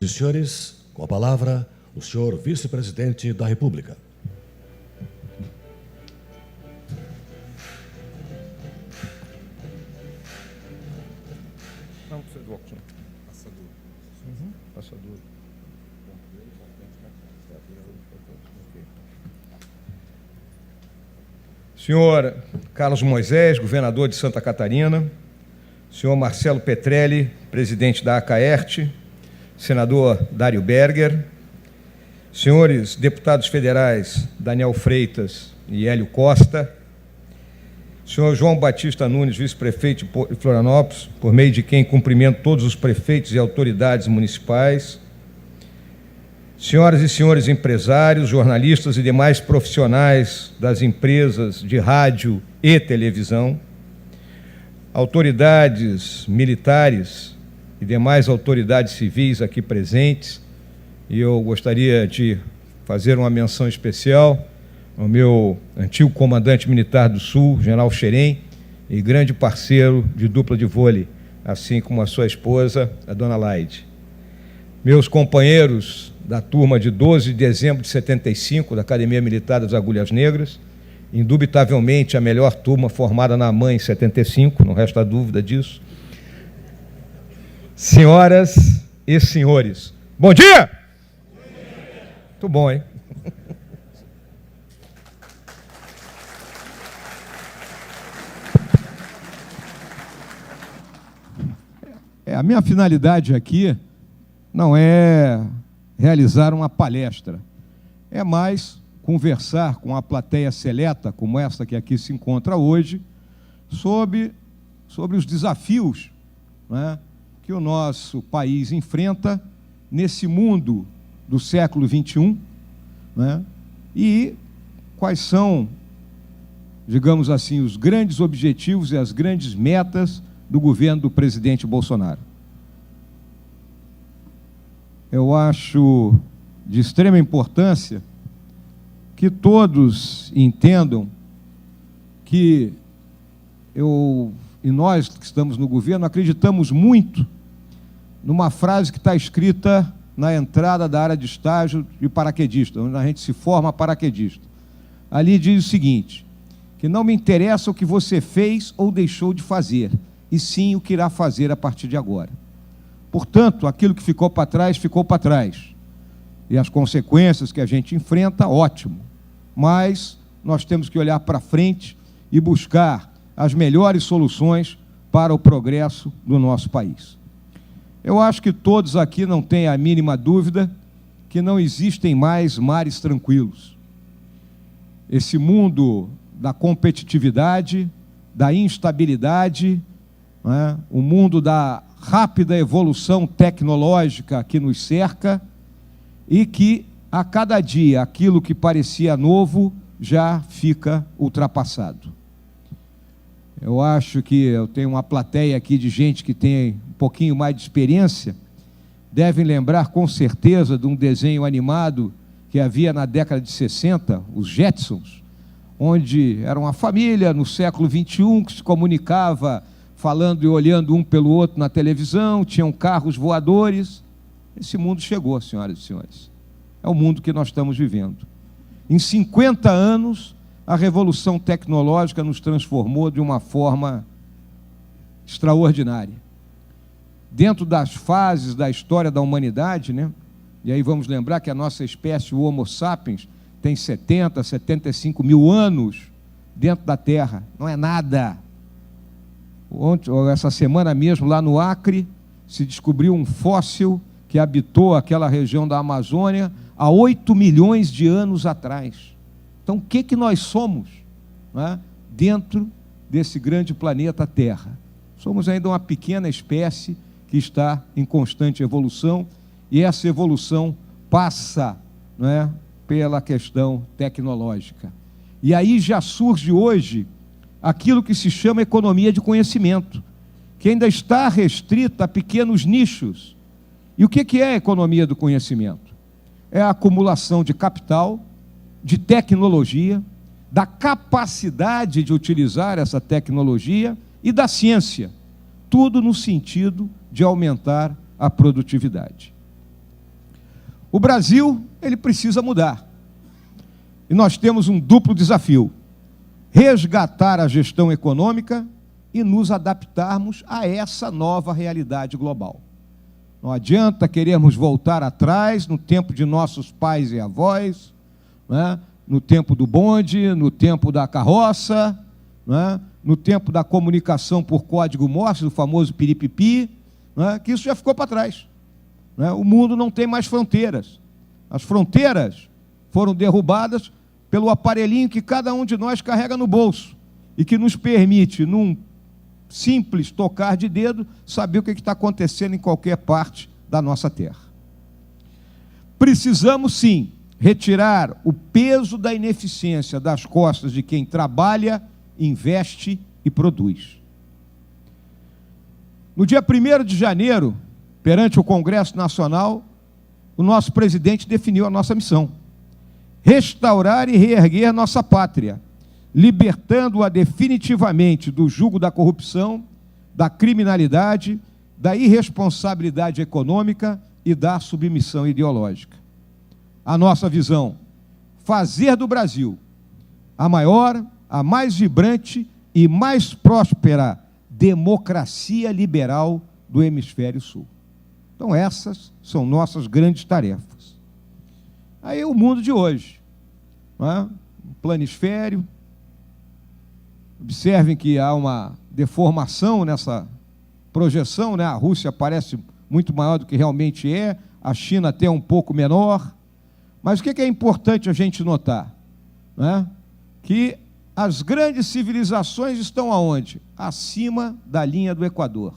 e senhores, com a palavra, o senhor vice-presidente da República. Não, precisa do óculos. Passador. Passador. Senhor Carlos Moisés, governador de Santa Catarina, senhor Marcelo Petrelli, presidente da Acaerte, senador Dário Berger, senhores deputados federais Daniel Freitas e Hélio Costa, senhor João Batista Nunes, vice-prefeito de Florianópolis, por meio de quem cumprimento todos os prefeitos e autoridades municipais, senhoras e senhores empresários, jornalistas e demais profissionais das empresas de rádio e televisão, autoridades militares e demais autoridades civis aqui presentes, e eu gostaria de fazer uma menção especial ao meu antigo comandante militar do Sul, general Xerém, e grande parceiro de dupla de vôlei, assim como a sua esposa, a dona Laide. Meus companheiros da turma de 12 de dezembro de 75, da Academia Militar das Agulhas Negras, indubitavelmente a melhor turma formada na AMAN em 75, não resta dúvida disso. Senhoras e senhores, bom dia! Muito bom, hein? A minha finalidade aqui não é realizar uma palestra, é mais conversar com a plateia seleta, como esta que aqui se encontra hoje, sobre os desafios, né, que o nosso país enfrenta nesse mundo do século XXI, né, e quais são, digamos assim, os grandes objetivos e as grandes metas do governo do presidente Bolsonaro. Eu acho de extrema importância que todos entendam que e nós que estamos no governo acreditamos muito numa frase que está escrita na entrada da área de estágio de paraquedista, onde a gente se forma paraquedista. Ali diz o seguinte, que não me interessa o que você fez ou deixou de fazer, e sim o que irá fazer a partir de agora. Portanto, aquilo que ficou para trás, ficou para trás. E as consequências que a gente enfrenta, ótimo. Mas nós temos que olhar para frente e buscar as melhores soluções para o progresso do nosso país. Eu acho que todos aqui não têm a mínima dúvida que não existem mais mares tranquilos. Esse mundo da competitividade, da instabilidade, né, o mundo da rápida evolução tecnológica que nos cerca e que, a cada dia, aquilo que parecia novo já fica ultrapassado. Eu acho que eu tenho uma plateia aqui de gente que tem um pouquinho mais de experiência, devem lembrar com certeza de um desenho animado que havia na década de 60, os Jetsons, onde era uma família no século XXI que se comunicava falando e olhando um pelo outro na televisão, tinham carros voadores. Esse mundo chegou, senhoras e senhores. É o mundo que nós estamos vivendo. Em 50 anos, a revolução tecnológica nos transformou de uma forma extraordinária. Dentro das fases da história da humanidade, né? E aí vamos lembrar que a nossa espécie, o Homo sapiens, tem 70, 75 mil anos dentro da Terra. Não é nada. Essa semana mesmo, lá no Acre, se descobriu um fóssil que habitou aquela região da Amazônia há 8 milhões de anos atrás. Então, o que nós somos, né, dentro desse grande planeta Terra? Somos ainda uma pequena espécie que está em constante evolução, e essa evolução passa, né, pela questão tecnológica. E aí já surge hoje aquilo que se chama economia de conhecimento, que ainda está restrita a pequenos nichos. E o que é a economia do conhecimento? É a acumulação de capital, de tecnologia, da capacidade de utilizar essa tecnologia e da ciência, tudo no sentido de aumentar a produtividade. O Brasil, ele precisa mudar. E nós temos um duplo desafio: resgatar a gestão econômica e nos adaptarmos a essa nova realidade global. Não adianta querermos voltar atrás no tempo de nossos pais e avós, né? No tempo do bonde, no tempo da carroça, né? No tempo da comunicação por código Morse, do famoso piripipi, né? Que isso já ficou para trás. Né? O mundo não tem mais fronteiras. As fronteiras foram derrubadas pelo aparelhinho que cada um de nós carrega no bolso e que nos permite, num simples tocar de dedo, saber o que está acontecendo em qualquer parte da nossa terra. Precisamos, sim, retirar o peso da ineficiência das costas de quem trabalha, investe e produz. No dia 1º de janeiro, perante o Congresso Nacional, o nosso presidente definiu a nossa missão: restaurar e reerguer nossa pátria, libertando-a definitivamente do jugo da corrupção, da criminalidade, da irresponsabilidade econômica e da submissão ideológica. A nossa visão: fazer do Brasil a maior, a mais vibrante e mais próspera democracia liberal do Hemisfério Sul. Então essas são nossas grandes tarefas. Aí o mundo de hoje, não é? Um planisfério. Observem que há uma deformação nessa projeção, né? A Rússia parece muito maior do que realmente é, a China até um pouco menor. Mas o que é importante a gente notar? Né? Que as grandes civilizações estão aonde? Acima da linha do Equador.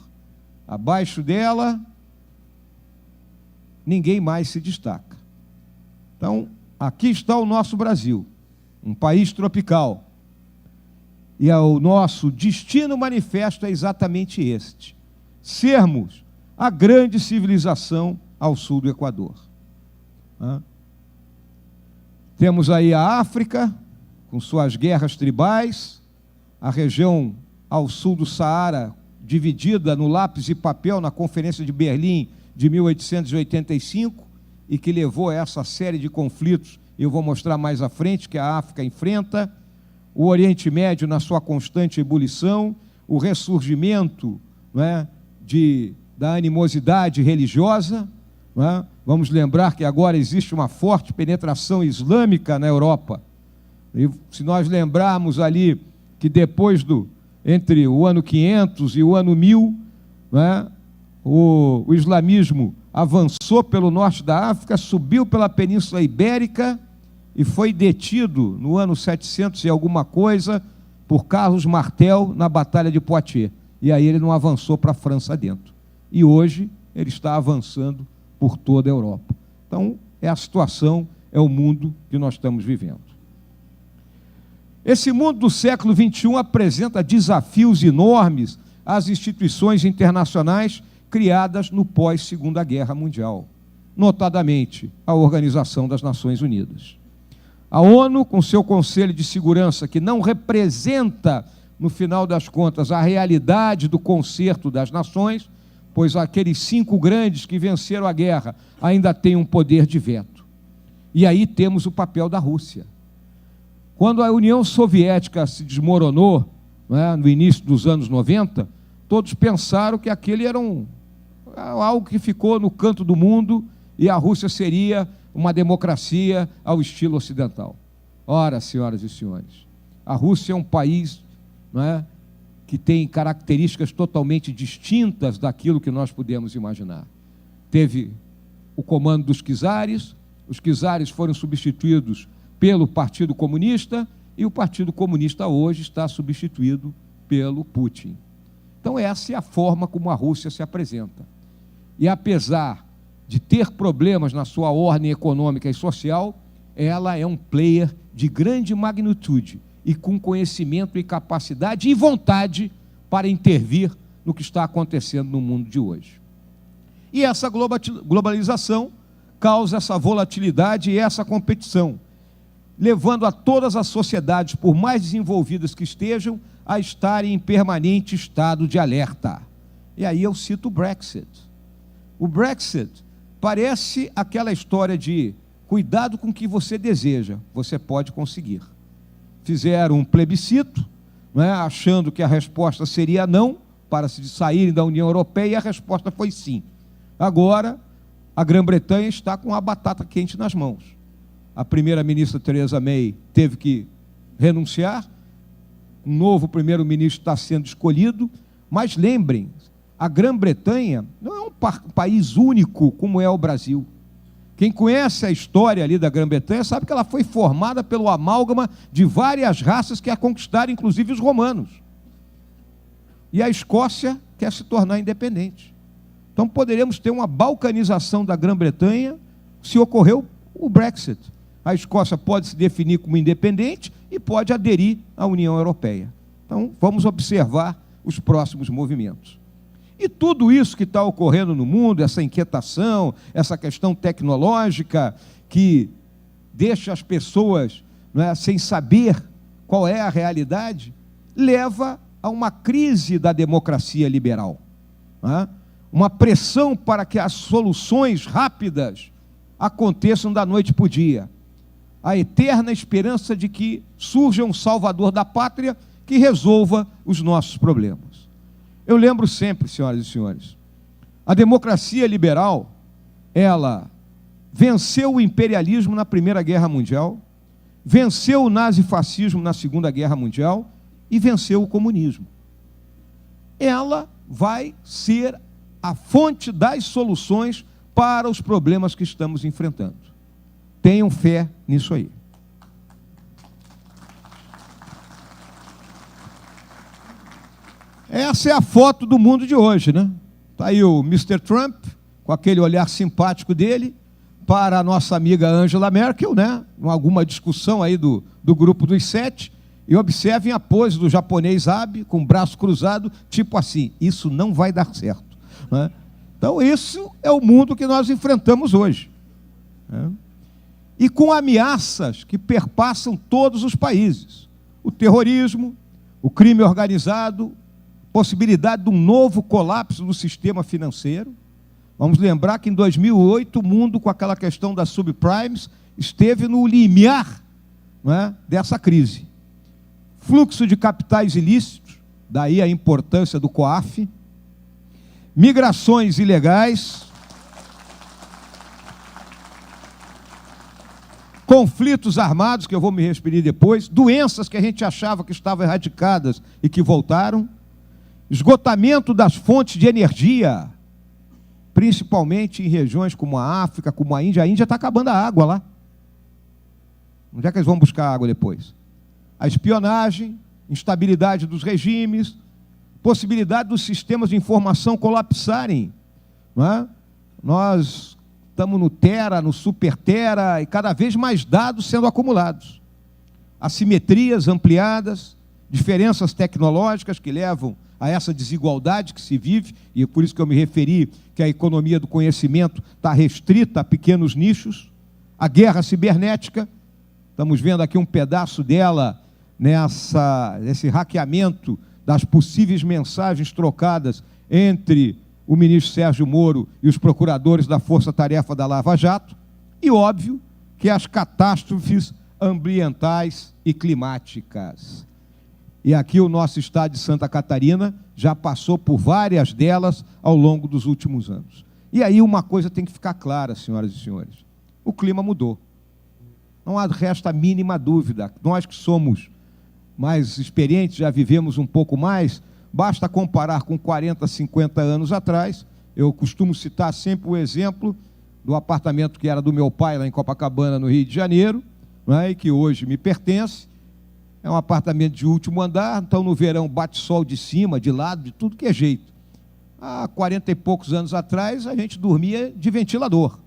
Abaixo dela, ninguém mais se destaca. Então, aqui está o nosso Brasil, um país tropical. E o nosso destino manifesto é exatamente este: sermos a grande civilização ao sul do Equador. Temos aí a África, com suas guerras tribais, a região ao sul do Saara, dividida no lápis e papel na Conferência de Berlim de 1885, e que levou a essa série de conflitos, eu vou mostrar mais à frente, que a África enfrenta. O Oriente Médio na sua constante ebulição, o ressurgimento, não é, da animosidade religiosa. Não é? Vamos lembrar que agora existe uma forte penetração islâmica na Europa. E se nós lembrarmos ali que depois entre o ano 500 e o ano 1000, não é, o islamismo avançou pelo norte da África, subiu pela Península Ibérica e foi detido no ano 700 e alguma coisa por Carlos Martel na Batalha de Poitiers. E aí ele não avançou para a França dentro. E hoje ele está avançando por toda a Europa. Então, é a situação, é o mundo que nós estamos vivendo. Esse mundo do século XXI apresenta desafios enormes às instituições internacionais criadas no pós-Segunda Guerra Mundial, notadamente a Organização das Nações Unidas. A ONU, com seu Conselho de Segurança, que não representa, no final das contas, a realidade do concerto das nações, pois aqueles 5 grandes que venceram a guerra ainda têm um poder de veto. E aí temos o papel da Rússia. Quando a União Soviética se desmoronou, né, no início dos anos 90, todos pensaram que aquele era algo que ficou no canto do mundo e a Rússia seria uma democracia ao estilo ocidental. Ora, senhoras e senhores, a Rússia é um país, não é, que tem características totalmente distintas daquilo que nós podemos imaginar. Teve o comando dos czares, os czares foram substituídos pelo Partido Comunista, e o Partido Comunista hoje está substituído pelo Putin. Então essa é a forma como a Rússia se apresenta. E apesar de ter problemas na sua ordem econômica e social, ela é um player de grande magnitude e com conhecimento e capacidade e vontade para intervir no que está acontecendo no mundo de hoje. E essa globalização causa essa volatilidade e essa competição, levando a todas as sociedades, por mais desenvolvidas que estejam, a estarem em permanente estado de alerta. E aí eu cito o Brexit. O Brexit Parece aquela história de cuidado com o que você deseja, você pode conseguir. Fizeram um plebiscito, não é, achando que a resposta seria não, para se saírem da União Europeia, e a resposta foi sim. Agora, a Grã-Bretanha está com a batata quente nas mãos. A primeira-ministra Theresa May teve que renunciar, um novo primeiro-ministro está sendo escolhido, mas lembrem, a Grã-Bretanha não é um país único como é o Brasil. Quem conhece a história ali da Grã-Bretanha sabe que ela foi formada pelo amálgama de várias raças que a conquistaram, inclusive os romanos. E a Escócia quer se tornar independente. Então poderemos ter uma balcanização da Grã-Bretanha se ocorreu o Brexit. A Escócia pode se definir como independente e pode aderir à União Europeia. Então vamos observar os próximos movimentos. E tudo isso que está ocorrendo no mundo, essa inquietação, essa questão tecnológica que deixa as pessoas, não é, sem saber qual é a realidade, leva a uma crise da democracia liberal, não é? Uma pressão para que as soluções rápidas aconteçam da noite para o dia. A eterna esperança de que surja um salvador da pátria que resolva os nossos problemas. Eu lembro sempre, senhoras e senhores, a democracia liberal, ela venceu o imperialismo na Primeira Guerra Mundial, venceu o nazifascismo na Segunda Guerra Mundial e venceu o comunismo. Ela vai ser a fonte das soluções para os problemas que estamos enfrentando. Tenham fé nisso aí. Essa é a foto do mundo de hoje, né? Está aí o Mr. Trump, com aquele olhar simpático dele, para a nossa amiga Angela Merkel, né? Alguma discussão aí do grupo dos 7, e observem a pose do japonês Abe, com o braço cruzado, tipo assim, isso não vai dar certo, né? Então, isso é o mundo que nós enfrentamos hoje, né? E com ameaças que perpassam todos os países. O terrorismo, o crime organizado, possibilidade de um novo colapso do sistema financeiro. Vamos lembrar que em 2008 o mundo, com aquela questão das subprimes, esteve no limiar, não é, dessa crise. Fluxo de capitais ilícitos, daí a importância do COAF, migrações ilegais, conflitos armados, que eu vou me referir depois, doenças que a gente achava que estavam erradicadas e que voltaram, esgotamento das fontes de energia, principalmente em regiões como a África, como a Índia está acabando a água lá. Onde é que eles vão buscar água depois? A espionagem, instabilidade dos regimes, possibilidade dos sistemas de informação colapsarem, não é? Nós estamos no Tera, no Super Tera, e cada vez mais dados sendo acumulados. Assimetrias ampliadas, diferenças tecnológicas que levam a essa desigualdade que se vive, e é por isso que eu me referi que a economia do conhecimento está restrita a pequenos nichos. A guerra cibernética, estamos vendo aqui um pedaço dela nesse hackeamento das possíveis mensagens trocadas entre o ministro Sérgio Moro e os procuradores da Força Tarefa da Lava Jato, e óbvio que as catástrofes ambientais e climáticas. E aqui o nosso estado de Santa Catarina já passou por várias delas ao longo dos últimos anos. E aí uma coisa tem que ficar clara, senhoras e senhores, o clima mudou. Não resta a mínima dúvida. Nós que somos mais experientes, já vivemos um pouco mais, basta comparar com 40, 50 anos atrás. Eu costumo citar sempre o exemplo do apartamento que era do meu pai lá em Copacabana, no Rio de Janeiro, não é? E que hoje me pertence. É um apartamento de último andar, então no verão bate sol de cima, de lado, de tudo que é jeito. Há 40 e poucos anos atrás, a gente dormia de ventilador.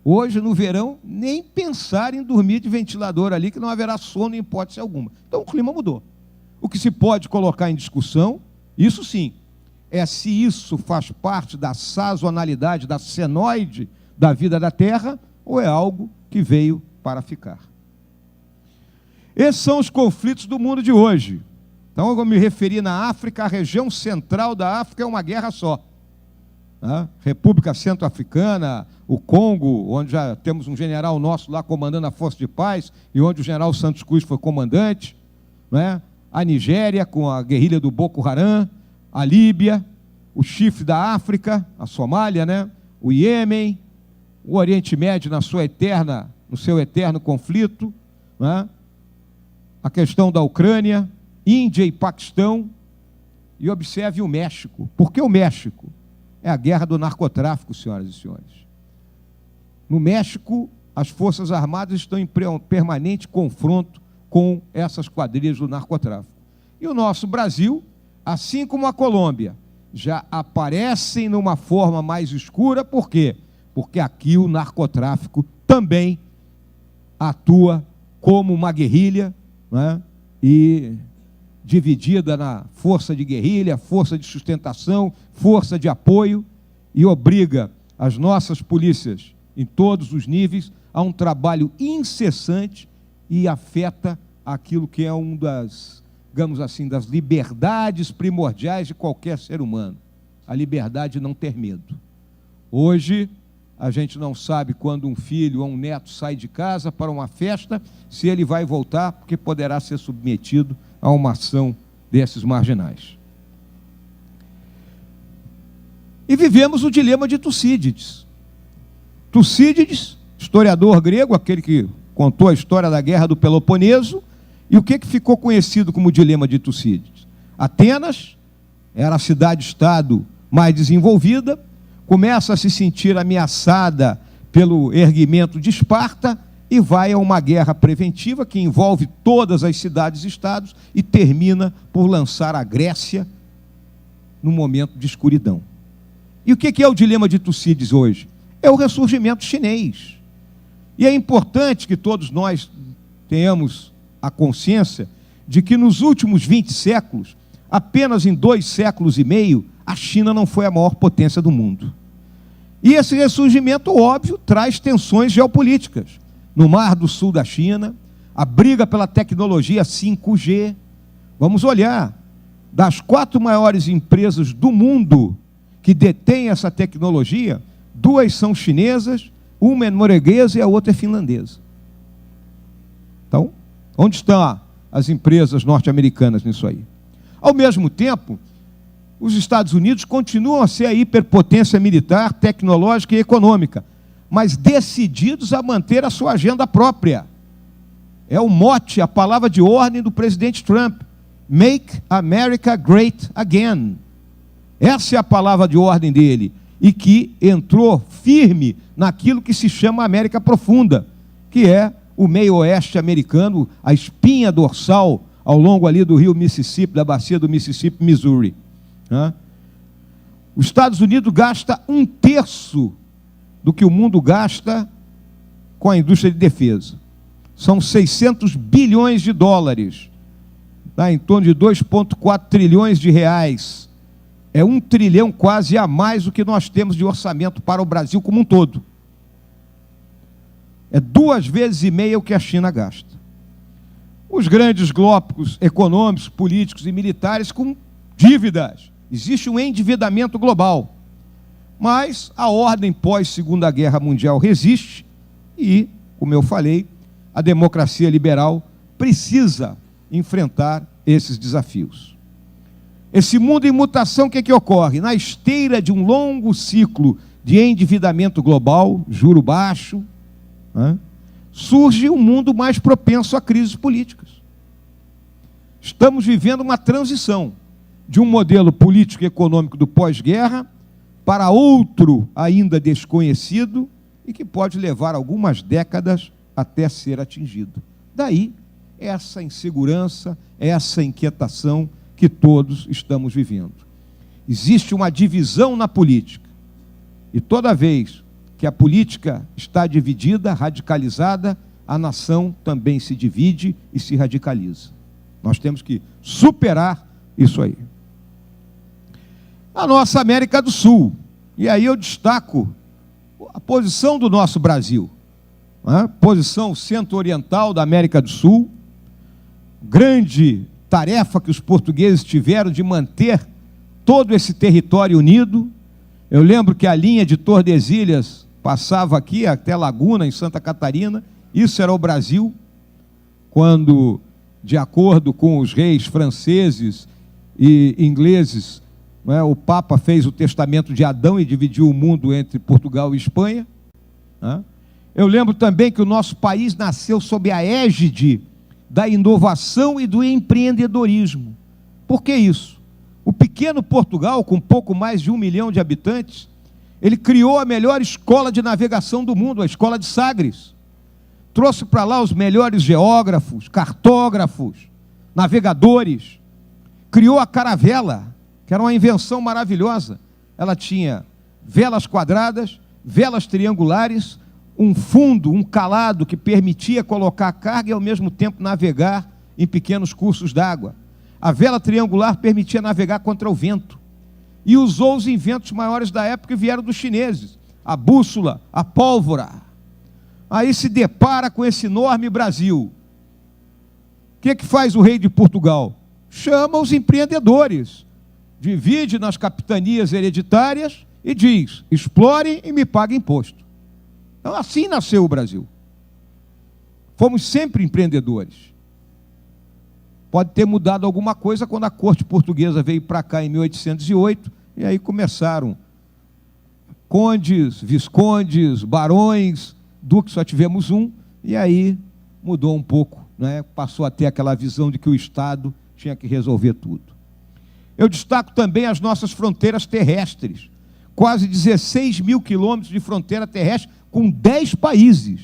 Hoje, no verão, nem pensar em dormir de ventilador ali, que não haverá sono em hipótese alguma. Então o clima mudou. O que se pode colocar em discussão, isso sim, é se isso faz parte da sazonalidade, da senoide da vida da Terra, ou é algo que veio para ficar. Esses são os conflitos do mundo de hoje. Então, eu vou me referir na África, a região central da África é uma guerra só. né? República Centro-Africana, o Congo, onde já temos um general nosso lá comandando a Força de Paz, e onde o general Santos Cruz foi comandante, né? A Nigéria, com a guerrilha do Boko Haram, a Líbia, o chifre da África, a Somália, né? O Iêmen, o Oriente Médio no seu eterno conflito, né? A questão da Ucrânia, Índia e Paquistão, e observe o México. Por que o México? É a guerra do narcotráfico, senhoras e senhores. No México, as Forças Armadas estão em permanente confronto com essas quadrilhas do narcotráfico. E o nosso Brasil, assim como a Colômbia, já aparecem numa forma mais escura. Por quê? Porque aqui o narcotráfico também atua como uma guerrilha, né? E dividida na força de guerrilha, força de sustentação, força de apoio, e obriga as nossas polícias em todos os níveis a um trabalho incessante e afeta aquilo que é digamos assim, das liberdades primordiais de qualquer ser humano, a liberdade de não ter medo. Hoje, a gente não sabe quando um filho ou um neto sai de casa para uma festa, se ele vai voltar, porque poderá ser submetido a uma ação desses marginais. E vivemos o dilema de Tucídides. Tucídides, historiador grego, aquele que contou a história da guerra do Peloponeso. E o que ficou conhecido como o dilema de Tucídides? Atenas era a cidade-estado mais desenvolvida, começa a se sentir ameaçada pelo erguimento de Esparta e vai a uma guerra preventiva que envolve todas as cidades-estados e termina por lançar a Grécia num momento de escuridão. E o que é o dilema de Tucídides hoje? É o ressurgimento chinês. E é importante que todos nós tenhamos a consciência de que nos últimos 20 séculos, apenas em 2 séculos e meio, a China não foi a maior potência do mundo. E esse ressurgimento, óbvio, traz tensões geopolíticas. No Mar do Sul da China, a briga pela tecnologia 5G. Vamos olhar, das 4 maiores empresas do mundo que detêm essa tecnologia, 2 são chinesas, uma é norueguesa e a outra é finlandesa. Então, onde estão as empresas norte-americanas nisso aí? Ao mesmo tempo, os Estados Unidos continuam a ser a hiperpotência militar, tecnológica e econômica, mas decididos a manter a sua agenda própria. É o mote, a palavra de ordem do presidente Trump. Make America Great Again. Essa é a palavra de ordem dele, e que entrou firme naquilo que se chama América Profunda, que é o meio oeste americano, a espinha dorsal ao longo ali do rio Mississippi, da bacia do Mississippi, Missouri. Os Estados Unidos gasta 1/3 do que o mundo gasta com a indústria de defesa. São 600 bilhões de dólares, em torno de 2,4 trilhões de reais. É 1 trilhão quase a mais do que nós temos de orçamento para o Brasil como um todo. É 2,5 vezes o que a China gasta. Os grandes blocos econômicos, políticos e militares com dívidas. Existe um endividamento global. Mas a ordem pós-Segunda Guerra Mundial resiste e, como eu falei, a democracia liberal precisa enfrentar esses desafios. Esse mundo em mutação, o que ocorre? Na esteira de um longo ciclo de endividamento global, juro baixo, surge um mundo mais propenso a crises políticas. Estamos vivendo uma transição de um modelo político e econômico do pós-guerra para outro ainda desconhecido e que pode levar algumas décadas até ser atingido. Daí essa insegurança, essa inquietação que todos estamos vivendo. Existe uma divisão na política, e toda vez que a política está dividida, radicalizada, a nação também se divide e se radicaliza. Nós temos que superar isso aí. A nossa América do Sul, e aí eu destaco a posição do nosso Brasil, posição centro-oriental da América do Sul, grande tarefa que os portugueses tiveram de manter todo esse território unido, Eu lembro que a linha de Tordesilhas passava aqui até Laguna, em Santa Catarina. Isso era o Brasil, quando, de acordo com os reis franceses e ingleses, não é, o Papa fez o testamento de Adão e dividiu o mundo entre Portugal e Espanha. Né? Eu lembro também que o nosso país nasceu sob a égide da inovação e do empreendedorismo. Por que isso? O pequeno Portugal, com pouco mais de 1 milhão de habitantes, ele criou a melhor escola de navegação do mundo, a Escola de Sagres. Trouxe para lá os melhores geógrafos, cartógrafos, navegadores. Criou a caravela, que era uma invenção maravilhosa. Ela tinha velas quadradas, velas triangulares, um fundo, um calado que permitia colocar a carga e ao mesmo tempo navegar em pequenos cursos d'água. A vela triangular permitia navegar contra o vento. E usou os inventos maiores da época que vieram dos chineses. A bússola, a pólvora. Aí se depara com esse enorme Brasil. O que faz o rei de Portugal? Chama os empreendedores. Divide nas capitanias hereditárias e diz: explorem e me paguem imposto. Então assim nasceu o Brasil. Fomos sempre empreendedores. Pode ter mudado alguma coisa quando a corte portuguesa veio para cá em 1808, e aí começaram condes, viscondes, barões, duques, só tivemos um, e aí mudou um pouco, né? Passou a ter aquela visão de que o Estado tinha que resolver tudo. Eu destaco também as nossas fronteiras terrestres, quase 16 mil quilômetros de fronteira terrestre com 10 países,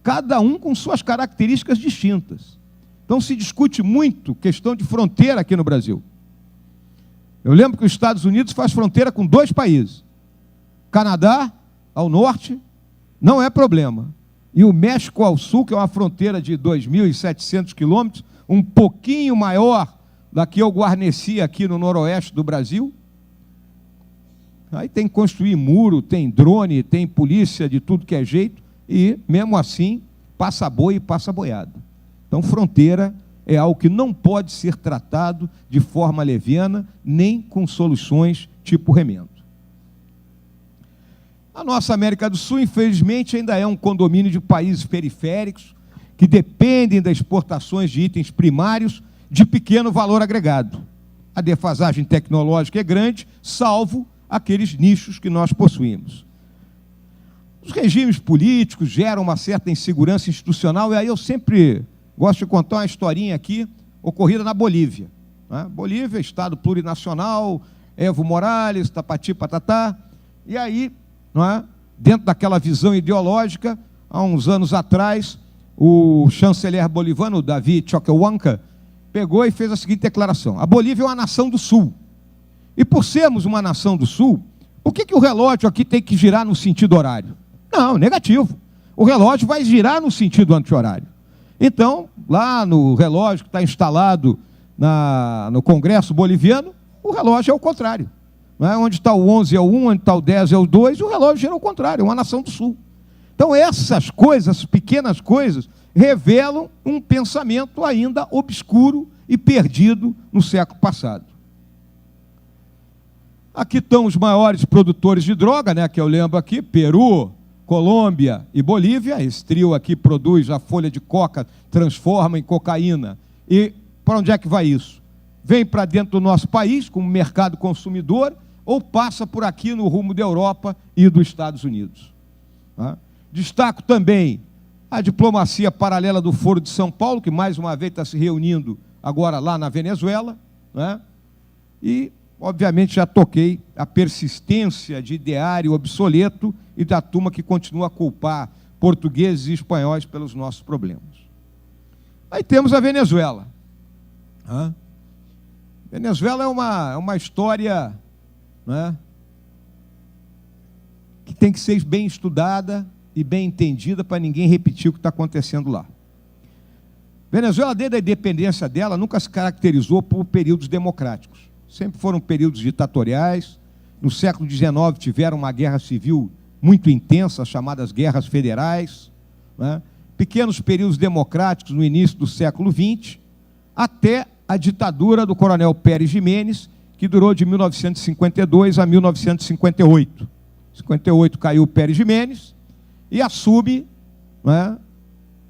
cada um com suas características distintas. Então se discute muito questão de fronteira aqui no Brasil. Eu lembro que os Estados Unidos faz fronteira com 2 países. Canadá, ao norte, não é problema. E o México ao sul, que é uma fronteira de 2.700 quilômetros, um pouquinho maior da que eu guarneci aqui no noroeste do Brasil. Aí tem que construir muro, tem drone, tem polícia de tudo que é jeito, e mesmo assim, passa boi e passa boiada. Então, fronteira é algo que não pode ser tratado de forma leviana, nem com soluções tipo remendo. A nossa América do Sul, infelizmente, ainda é um condomínio de países periféricos que dependem das exportações de itens primários de pequeno valor agregado. A defasagem tecnológica é grande, salvo aqueles nichos que nós possuímos. Os regimes políticos geram uma certa insegurança institucional, e aí eu sempre gosto de contar uma historinha aqui, ocorrida na Bolívia. Né? Bolívia, Estado plurinacional, Evo Morales, tapati, patatá. E aí, não é? Dentro daquela visão ideológica, há uns anos atrás, o chanceler bolivano, David Choquehuanca, pegou e fez a seguinte declaração: a Bolívia é uma nação do Sul. E por sermos uma nação do Sul, por que o relógio aqui tem que girar no sentido horário? Não, negativo. O relógio vai girar no sentido anti-horário. Então, lá no relógio que está instalado no Congresso boliviano, o relógio é o contrário. Não é? Onde está o 11 é o 1, onde está o 10 é o 2, o relógio gira ao contrário, é uma nação do Sul. Então, essas coisas, pequenas coisas, revelam um pensamento ainda obscuro e perdido no século passado. Aqui estão os maiores produtores de droga, né, que eu lembro aqui: Peru, Colômbia e Bolívia. Esse trio aqui produz a folha de coca, transforma em cocaína. E para onde é que vai isso? Vem para dentro do nosso país, como mercado consumidor, ou passa por aqui no rumo da Europa e dos Estados Unidos. Tá? Destaco também a diplomacia paralela do Foro de São Paulo, que mais uma vez está se reunindo agora lá na Venezuela, né? E obviamente já toquei a persistência de ideário obsoleto e da turma que continua a culpar portugueses e espanhóis pelos nossos problemas. Aí temos a Venezuela. Venezuela é uma história, né, que tem que ser bem estudada e bem entendida para ninguém repetir o que está acontecendo lá. Venezuela, desde a independência dela, nunca se caracterizou por períodos democráticos. Sempre foram períodos ditatoriais. No século XIX tiveram uma guerra civil muito intensa, chamadas guerras federais, né? Pequenos períodos democráticos no início do século XX, até a ditadura do coronel Pérez Jiménez, que durou de 1952 a 1958. Em 58 caiu o Pérez Jiménez e assume, né,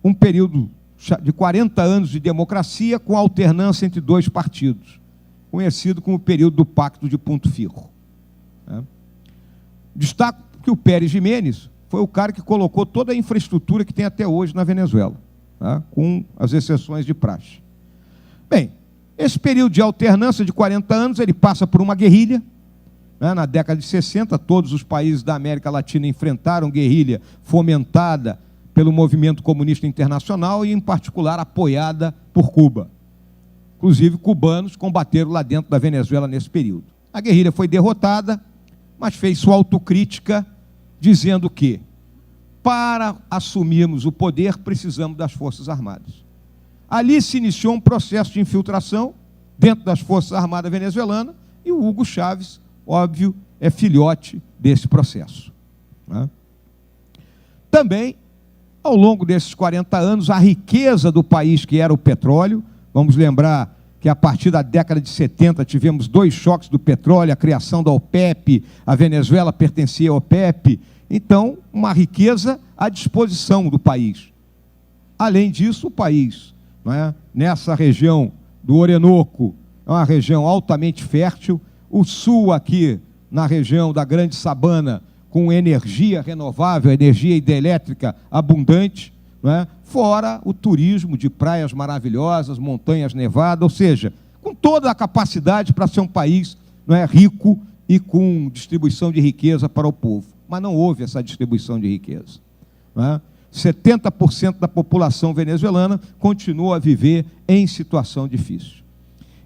um período de 40 anos de democracia com alternância entre dois partidos, conhecido como o período do Pacto de Ponto Firro. Destaco que o Pérez Jiménez foi o cara que colocou toda a infraestrutura que tem até hoje na Venezuela, tá? Com as exceções de praxe. Bem, esse período de alternância de 40 anos, ele passa por uma guerrilha, né? Na década de 60, todos os países da América Latina enfrentaram guerrilha fomentada pelo movimento comunista internacional e, em particular, apoiada por Cuba. Inclusive, cubanos combateram lá dentro da Venezuela nesse período. A guerrilha foi derrotada, mas fez sua autocrítica, dizendo que, para assumirmos o poder, precisamos das Forças Armadas. Ali se iniciou um processo de infiltração dentro das Forças Armadas venezuelanas, e o Hugo Chávez, óbvio, é filhote desse processo, né? Também, ao longo desses 40 anos, a riqueza do país, que era o petróleo, vamos lembrar que a partir da década de 70 tivemos 2 choques do petróleo, a criação da OPEP, a Venezuela pertencia à OPEP, então uma riqueza à disposição do país. Além disso, o país, né, nessa região do Orinoco, é uma região altamente fértil, o sul aqui, na região da Grande Sabana, com energia renovável, energia hidrelétrica abundante, né? Fora o turismo de praias maravilhosas, montanhas nevadas, ou seja, com toda a capacidade para ser um país, né, rico e com distribuição de riqueza para o povo. Mas não houve essa distribuição de riqueza, né? 70% da população venezuelana continua a viver em situação difícil.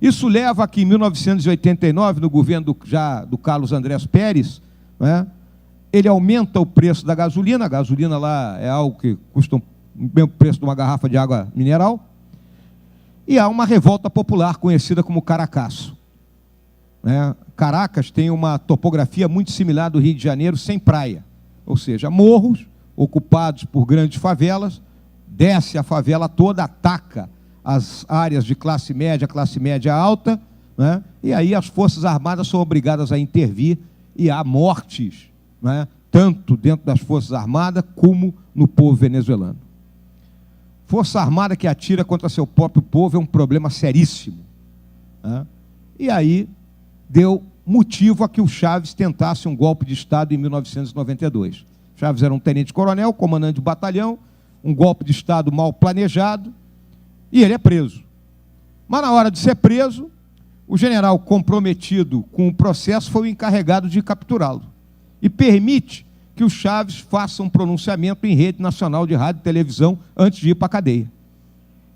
Isso leva a que, em 1989, no governo do Carlos Andrés Pérez, né, ele aumenta o preço da gasolina. A gasolina lá é algo que custa o mesmo preço de uma garrafa de água mineral, e há uma revolta popular conhecida como Caracaço, né? Caracas tem uma topografia muito similar do Rio de Janeiro, sem praia, ou seja, morros ocupados por grandes favelas, desce a favela toda, ataca as áreas de classe média alta, né? E aí as Forças Armadas são obrigadas a intervir e há mortes, né, tanto dentro das Forças Armadas como no povo venezuelano. Força Armada que atira contra seu próprio povo é um problema seríssimo, né? E aí deu motivo a que o Chávez tentasse um golpe de Estado em 1992. Chávez era um tenente-coronel, comandante de batalhão, um golpe de Estado mal planejado, e ele é preso. Mas na hora de ser preso, o general comprometido com o processo foi o encarregado de capturá-lo e permite que o Chávez faça um pronunciamento em rede nacional de rádio e televisão antes de ir para a cadeia.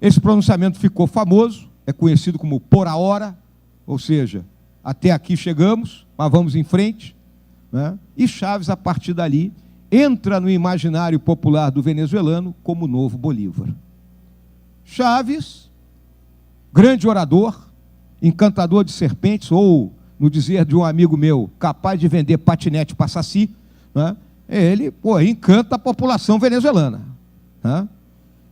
Esse pronunciamento ficou famoso, é conhecido como por a hora, ou seja, até aqui chegamos, mas vamos em frente, né? E Chávez, a partir dali, entra no imaginário popular do venezuelano como o novo Bolívar. Chávez, grande orador, encantador de serpentes, ou, no dizer de um amigo meu, capaz de vender patinete para saci, né? Ele, encanta a população venezuelana, né?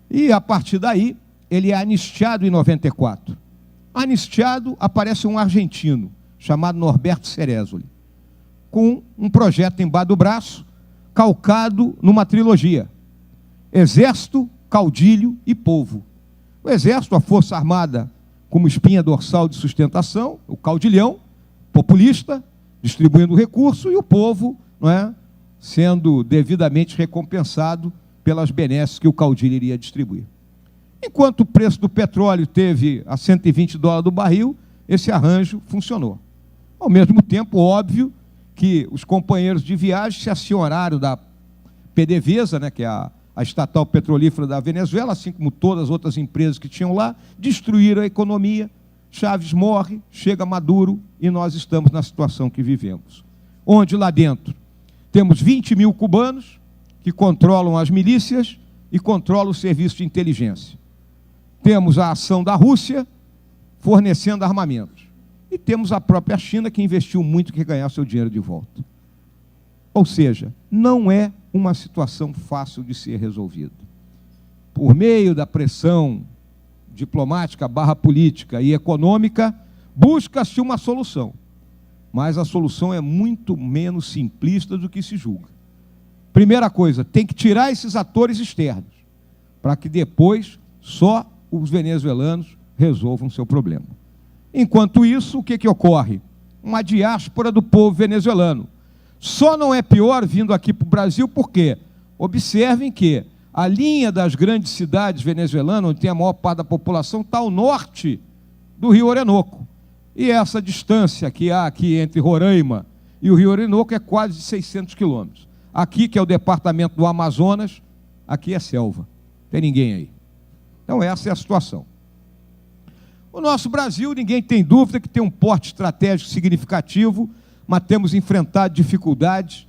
E, a partir daí, ele é anistiado em 94. Anistiado, aparece um argentino, chamado Norberto Cerezoli, com um projeto embaixo do braço, calcado numa trilogia: Exército, Caudilho e Povo. O Exército, a Força Armada, como espinha dorsal de sustentação, o caudilhão, populista, distribuindo recurso, e o povo, não é, sendo devidamente recompensado pelas benesses que o caudilho iria distribuir. Enquanto o preço do petróleo teve a $120 do barril, esse arranjo funcionou. Ao mesmo tempo, óbvio que os companheiros de viagem se acionaram da PDVSA, né, que é a estatal petrolífera da Venezuela, assim como todas as outras empresas que tinham lá, destruíram a economia. Chávez morre, chega Maduro e nós estamos na situação que vivemos, onde lá dentro temos 20 mil cubanos que controlam as milícias e controlam o serviço de inteligência. Temos a ação da Rússia fornecendo armamentos. E temos a própria China, que investiu muito e quer ganhar seu dinheiro de volta. Ou seja, não é uma situação fácil de ser resolvida. Por meio da pressão diplomática, política e econômica, busca-se uma solução. mas a solução é muito menos simplista do que se julga. Primeira coisa, tem que tirar esses atores externos, para que depois só os venezuelanos resolvam o seu problema. Enquanto isso, o que ocorre? Uma diáspora do povo venezuelano. Só não é pior vindo aqui para o Brasil, por quê? Observem que a linha das grandes cidades venezuelanas, onde tem a maior parte da população, está ao norte do Rio Orinoco. E essa distância que há aqui entre Roraima e o Rio Orinoco é quase de 600 quilômetros. Aqui, que é o departamento do Amazonas, aqui é selva. Não tem ninguém aí. Então, essa é a situação. O nosso Brasil, ninguém tem dúvida que tem um porte estratégico significativo, mas temos enfrentado dificuldades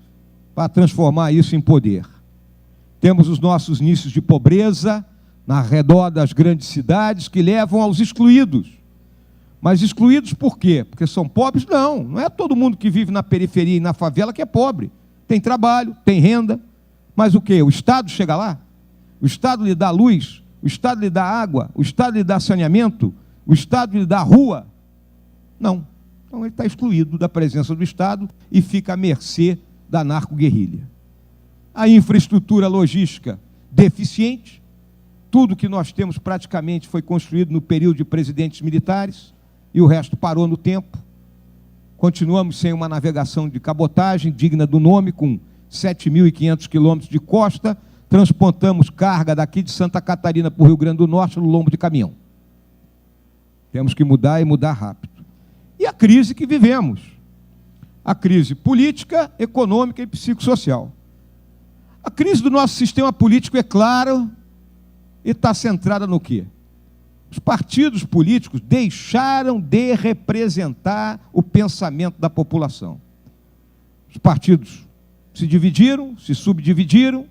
para transformar isso em poder. Temos os nossos nícios de pobreza, na redor das grandes cidades, que levam aos excluídos. Mas excluídos por quê? Porque são pobres? Não, não é todo mundo que vive na periferia e na favela que é pobre. Tem trabalho, tem renda, mas o quê? O Estado chega lá? O Estado lhe dá luz? O Estado lhe dá água? O Estado lhe dá saneamento? O Estado lhe dá rua? Não. Então ele está excluído da presença do Estado e fica à mercê da narco-guerrilha. A infraestrutura logística deficiente, tudo que nós temos praticamente foi construído no período de presidentes militares e o resto parou no tempo. Continuamos sem uma navegação de cabotagem digna do nome, com 7.500 quilômetros de costa, transportamos carga daqui de Santa Catarina para o Rio Grande do Norte no lombo de caminhão. Temos que mudar e mudar rápido. E a crise que vivemos, a crise política, econômica e psicossocial. A crise do nosso sistema político é clara e está centrada no quê? Os partidos políticos deixaram de representar o pensamento da população. Os partidos se dividiram, se subdividiram.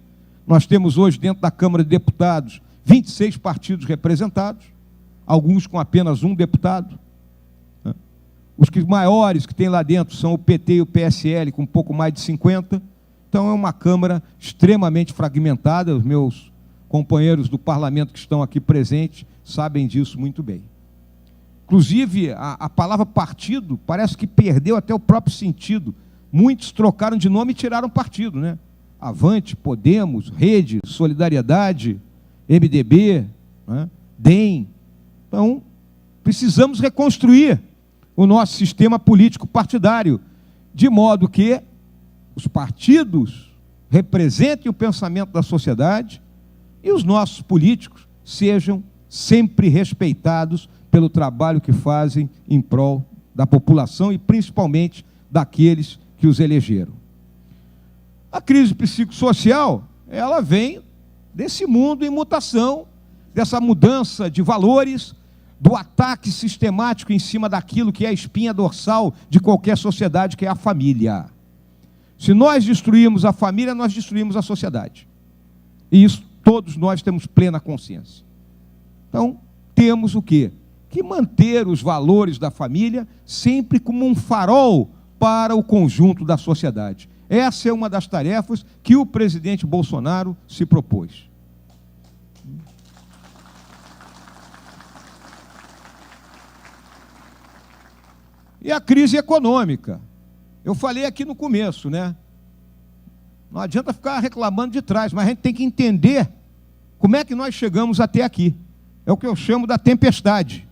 Nós temos hoje, dentro da Câmara de Deputados, 26 partidos representados, alguns com apenas um deputado. Os maiores que tem lá dentro são o PT e o PSL, com um pouco mais de 50. Então, é uma Câmara extremamente fragmentada. Os meus companheiros do parlamento que estão aqui presentes sabem disso muito bem. Inclusive, a palavra partido parece que perdeu até o próprio sentido. Muitos trocaram de nome e tiraram partido, né? Avante, Podemos, Rede, Solidariedade, MDB, né? DEM. Então, precisamos reconstruir o nosso sistema político partidário, de modo que os partidos representem o pensamento da sociedade e os nossos políticos sejam sempre respeitados pelo trabalho que fazem em prol da população e principalmente daqueles que os elegeram. A crise psicossocial, ela vem desse mundo em mutação, dessa mudança de valores, do ataque sistemático em cima daquilo que é a espinha dorsal de qualquer sociedade, que é a família. Se nós destruirmos a família, nós destruímos a sociedade. E isso todos nós temos plena consciência. Então, temos o quê? Que manter os valores da família sempre como um farol para o conjunto da sociedade. Essa é uma das tarefas que o presidente Bolsonaro se propôs. E a crise econômica. Eu falei aqui no começo, né? Não adianta ficar reclamando de trás, mas a gente tem que entender como é que nós chegamos até aqui. É o que eu chamo da tempestade.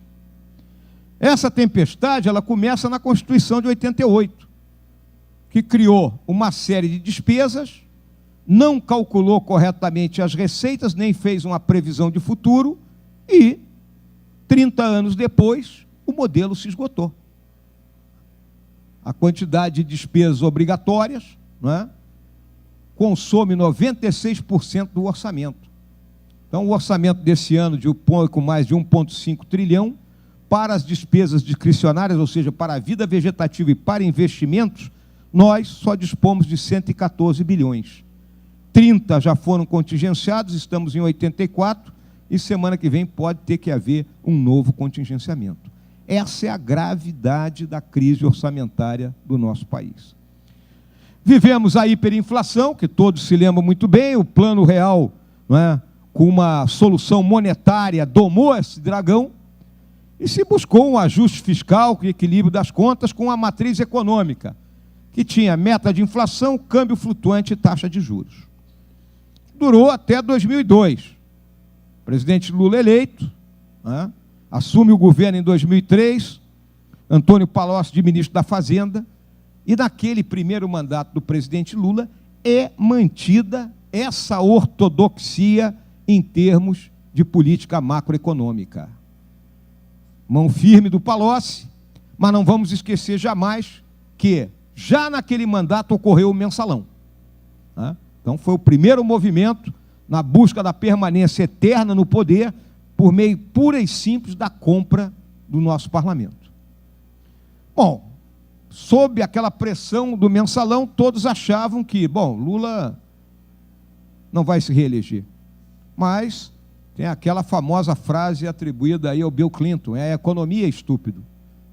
Essa tempestade, ela começa na Constituição de 88, que criou uma série de despesas, não calculou corretamente as receitas, nem fez uma previsão de futuro, e 30 anos depois, o modelo se esgotou. A quantidade de despesas obrigatórias, não é, consome 96% do orçamento. Então, o orçamento desse ano, com mais de 1,5 trilhão, para as despesas discricionárias, ou seja, para a vida vegetativa e para investimentos, nós só dispomos de 114 bilhões. 30 já foram contingenciados, estamos em 84, e semana que vem pode ter que haver um novo contingenciamento. Essa é a gravidade da crise orçamentária do nosso país. Vivemos a hiperinflação, que todos se lembram muito bem, o Plano Real, não é, com uma solução monetária, domou esse dragão, E se buscou um ajuste fiscal e equilíbrio das contas com a matriz econômica, que tinha meta de inflação, câmbio flutuante e taxa de juros. Durou até 2002. O presidente Lula eleito, né, assume o governo em 2003, Antônio Palocci de ministro da Fazenda, e naquele primeiro mandato do presidente Lula é mantida essa ortodoxia em termos de política macroeconômica. Mão firme do Palocci, mas não vamos esquecer jamais que já naquele mandato ocorreu o mensalão, né? Então foi o primeiro movimento na busca da permanência eterna no poder por meio pura e simples da compra do nosso parlamento. Bom, sob aquela pressão do mensalão, todos achavam que, bom, Lula não vai se reeleger. Mas tem aquela famosa frase atribuída aí ao Bill Clinton, a economia é estúpido.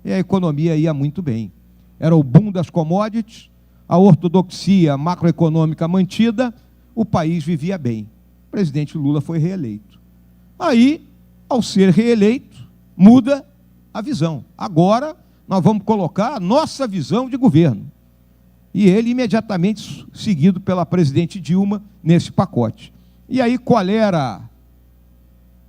E a economia ia muito bem. Era o boom das commodities, a ortodoxia macroeconômica mantida, o país vivia bem. O presidente Lula foi reeleito. Aí, ao ser reeleito, muda a visão. Agora, nós vamos colocar a nossa visão de governo. E ele imediatamente seguido pela presidente Dilma nesse pacote. E aí, qual era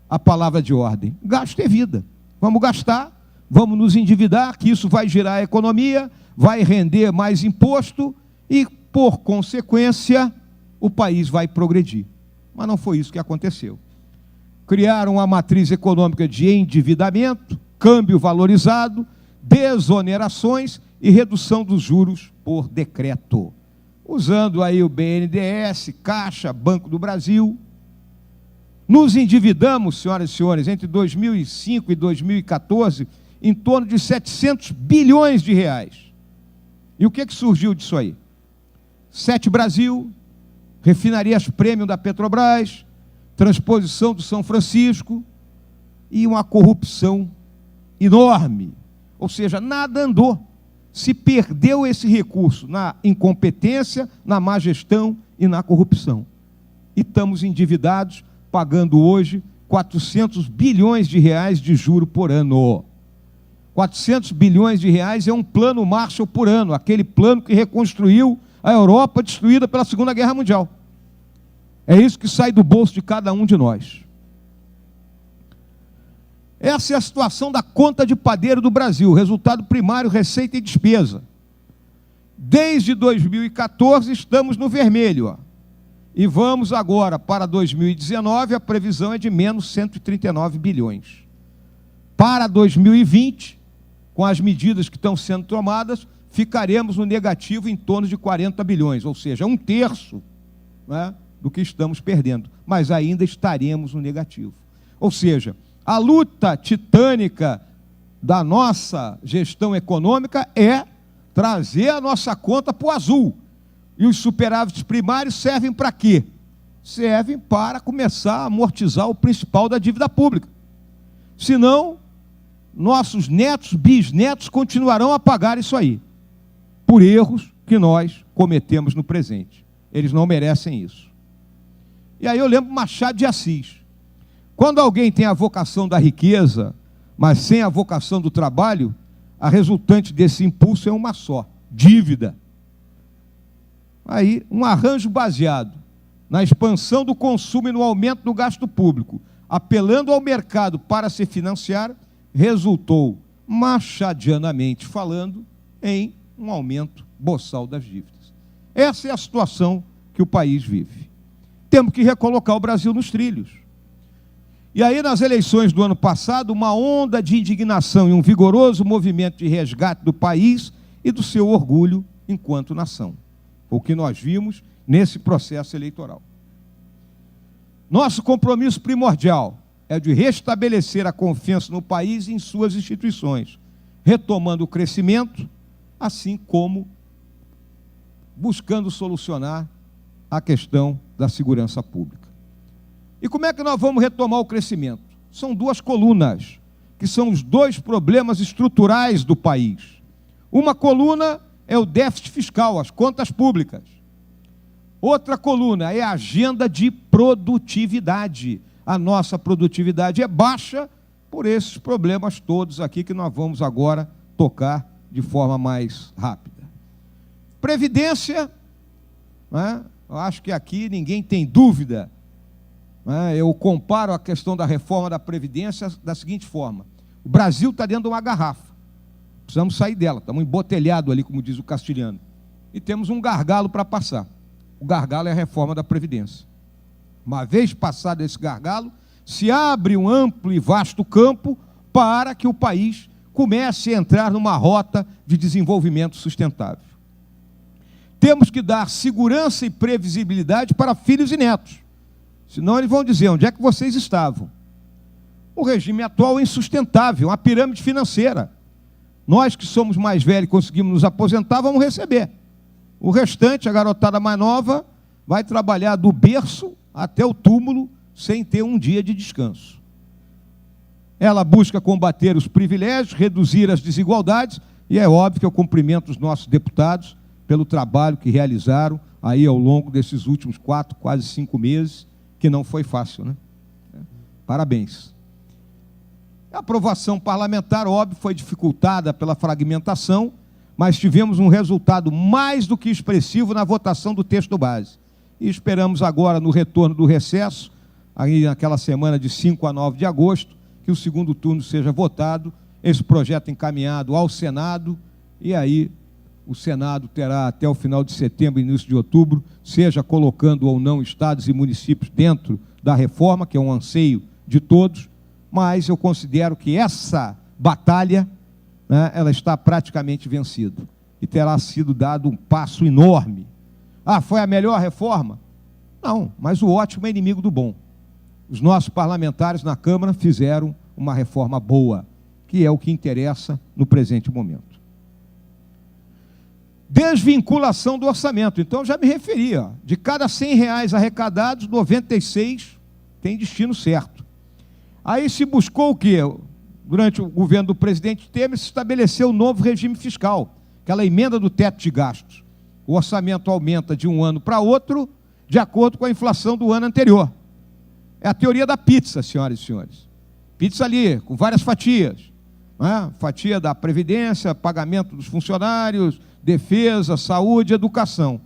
a palavra de ordem? Gasto é vida. Vamos gastar, vamos nos endividar, que isso vai girar a economia, vai render mais imposto e, por consequência, o país vai progredir. Mas não foi isso que aconteceu. Criaram uma matriz econômica de endividamento, câmbio valorizado, desonerações e redução dos juros por decreto. Usando aí o BNDES, Caixa, Banco do Brasil. Nos endividamos, senhoras e senhores, entre 2005 e 2014, em torno de 700 bilhões de reais. E o que surgiu disso aí? Sete Brasil, refinarias premium da Petrobras, transposição do São Francisco e uma corrupção enorme. Ou seja, nada andou. Se perdeu esse recurso na incompetência, na má gestão e na corrupção. E estamos endividados, pagando hoje 400 bilhões de reais de juro por ano. 400 bilhões de reais é um plano Marshall por ano, aquele plano que reconstruiu a Europa destruída pela Segunda Guerra Mundial. É isso que sai do bolso de cada um de nós. Essa é a situação da conta de padeiro do Brasil, resultado primário, receita e despesa. Desde 2014 estamos no vermelho, ó. E vamos agora para 2019, a previsão é de menos 139 bilhões. Para 2020, com as medidas que estão sendo tomadas, ficaremos no negativo em torno de 40 bilhões, ou seja, 1/3, né, do que estamos perdendo, mas ainda estaremos no negativo. Ou seja, a luta titânica da nossa gestão econômica é trazer a nossa conta para o azul. E os superávites primários servem para quê? Servem para começar a amortizar o principal da dívida pública. Senão, nossos netos, bisnetos continuarão a pagar isso aí, por erros que nós cometemos no presente. Eles não merecem isso. E aí eu lembro Machado de Assis. Quando alguém tem a vocação da riqueza, mas sem a vocação do trabalho, a resultante desse impulso é uma só: dívida. Aí, um arranjo baseado na expansão do consumo e no aumento do gasto público, apelando ao mercado para se financiar, resultou, machadianamente falando, em um aumento boçal das dívidas. Essa é a situação que o país vive. Temos que recolocar o Brasil nos trilhos. E aí, nas eleições do ano passado, uma onda de indignação e um vigoroso movimento de resgate do país e do seu orgulho enquanto nação. O que nós vimos nesse processo eleitoral. Nosso compromisso primordial é de restabelecer a confiança no país e em suas instituições, retomando o crescimento, assim como buscando solucionar a questão da segurança pública. E como é que nós vamos retomar o crescimento? São duas colunas, que são os dois problemas estruturais do país. Uma coluna é o déficit fiscal, as contas públicas. Outra coluna é a agenda de produtividade. A nossa produtividade é baixa por esses problemas todos aqui que nós vamos agora tocar de forma mais rápida. Previdência, né? Eu acho que aqui ninguém tem dúvida, né? Eu comparo a questão da reforma da Previdência da seguinte forma: o Brasil está dentro de uma garrafa, precisamos sair dela, estamos embotelhados ali, como diz o castilhano, e temos um gargalo para passar. O gargalo é a reforma da Previdência. Uma vez passado esse gargalo, se abre um amplo e vasto campo para que o país comece a entrar numa rota de desenvolvimento sustentável. Temos que dar segurança e previsibilidade para filhos e netos, senão eles vão dizer: onde é que vocês estavam? O regime atual é insustentável, uma pirâmide financeira. Nós que somos mais velhos e conseguimos nos aposentar, vamos receber. O restante, a garotada mais nova, vai trabalhar do berço até o túmulo sem ter um dia de descanso. Ela busca combater os privilégios, reduzir as desigualdades, e é óbvio que eu cumprimento os nossos deputados pelo trabalho que realizaram aí ao longo desses últimos 4, quase 5 meses, que não foi fácil, né? Parabéns. A aprovação parlamentar, óbvio, foi dificultada pela fragmentação, mas tivemos um resultado mais do que expressivo na votação do texto base. E esperamos agora, no retorno do recesso, aí naquela semana de 5 a 9 de agosto, que o segundo turno seja votado, esse projeto encaminhado ao Senado, e aí o Senado terá até o final de setembro, início de outubro, seja colocando ou não estados e municípios dentro da reforma, que é um anseio de todos, mas eu considero que essa batalha, né, ela está praticamente vencida, e terá sido dado um passo enorme. Ah, foi a melhor reforma? Não, mas o ótimo é inimigo do bom. Os nossos parlamentares na Câmara fizeram uma reforma boa, que é o que interessa no presente momento. Desvinculação do orçamento. Então, eu já me referi, ó, de cada R$100 arrecadados, 96 tem destino certo. Aí se buscou o quê? Durante o governo do presidente Temer, se estabeleceu um novo regime fiscal, aquela emenda do teto de gastos. O orçamento aumenta de um ano para outro, de acordo com a inflação do ano anterior. É a teoria da pizza, senhoras e senhores. Pizza ali, com várias fatias, né? Fatia da Previdência, pagamento dos funcionários, defesa, saúde, educação.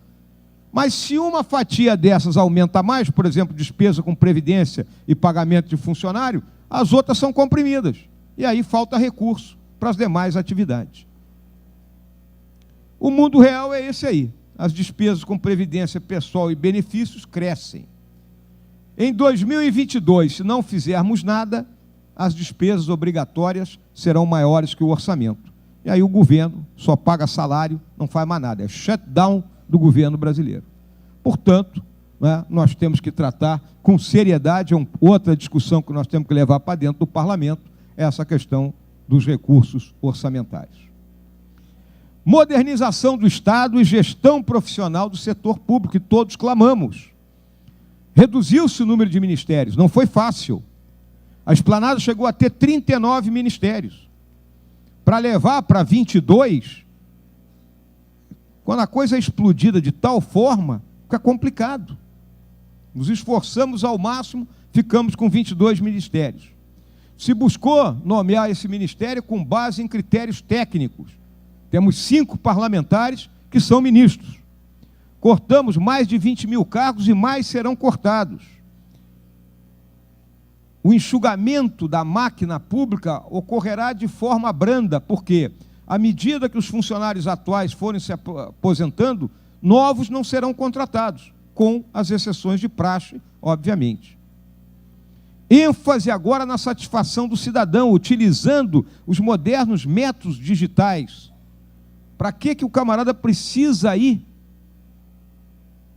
Mas se uma fatia dessas aumenta mais, por exemplo, despesa com Previdência e pagamento de funcionário, as outras são comprimidas. E aí falta recurso para as demais atividades. O mundo real é esse aí. As despesas com Previdência pessoal e benefícios crescem. Em 2022, se não fizermos nada, as despesas obrigatórias serão maiores que o orçamento. E aí o governo só paga salário, não faz mais nada. É shutdown do governo brasileiro. Portanto, né, nós temos que tratar com seriedade, outra discussão que nós temos que levar para dentro do parlamento, é essa questão dos recursos orçamentários. Modernização do Estado e gestão profissional do setor público, que todos clamamos. Reduziu-se o número de ministérios, não foi fácil. A Esplanada chegou a ter 39 ministérios. Para levar para 22, quando a coisa é explodida de tal forma, fica complicado. Nos esforçamos ao máximo, ficamos com 22 ministérios. Se buscou nomear esse ministério com base em critérios técnicos. Temos 5 parlamentares que são ministros. Cortamos mais de 20 mil cargos e mais serão cortados. O enxugamento da máquina pública ocorrerá de forma branda, porque, à medida que os funcionários atuais forem se aposentando, novos não serão contratados, com as exceções de praxe, obviamente. ênfase agora na satisfação do cidadão, utilizando os modernos métodos digitais. Para que o camarada precisa ir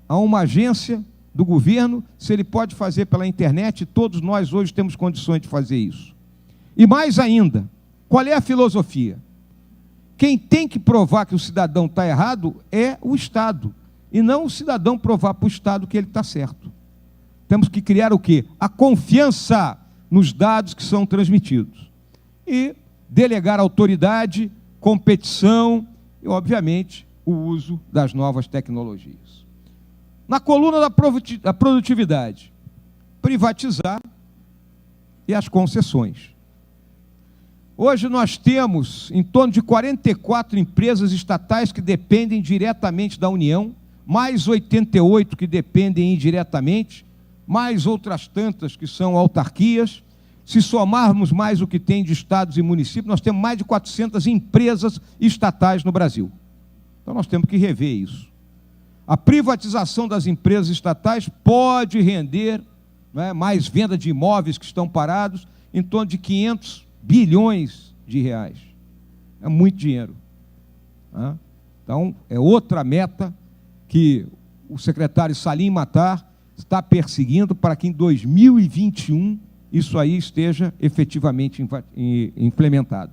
a uma agência do governo, se ele pode fazer pela internet? Todos nós hoje temos condições de fazer isso. E mais ainda, qual é a filosofia? Quem tem que provar que o cidadão está errado é o Estado, e não o cidadão provar para o Estado que ele está certo. Temos que criar o quê? A confiança nos dados que são transmitidos. E delegar autoridade, competição e, obviamente, o uso das novas tecnologias. Na coluna da produtividade, privatizar e as concessões. Hoje nós temos em torno de 44 empresas estatais que dependem diretamente da União, mais 88 que dependem indiretamente, mais outras tantas que são autarquias. Se somarmos mais o que tem de estados e municípios, nós temos mais de 400 empresas estatais no Brasil. Então nós temos que rever isso. A privatização das empresas estatais pode render, né, mais venda de imóveis que estão parados, em torno de 500 bilhões de reais. É muito dinheiro. Né? Então, é outra meta que o secretário Salim Matar está perseguindo para que em 2021 isso aí esteja efetivamente implementado.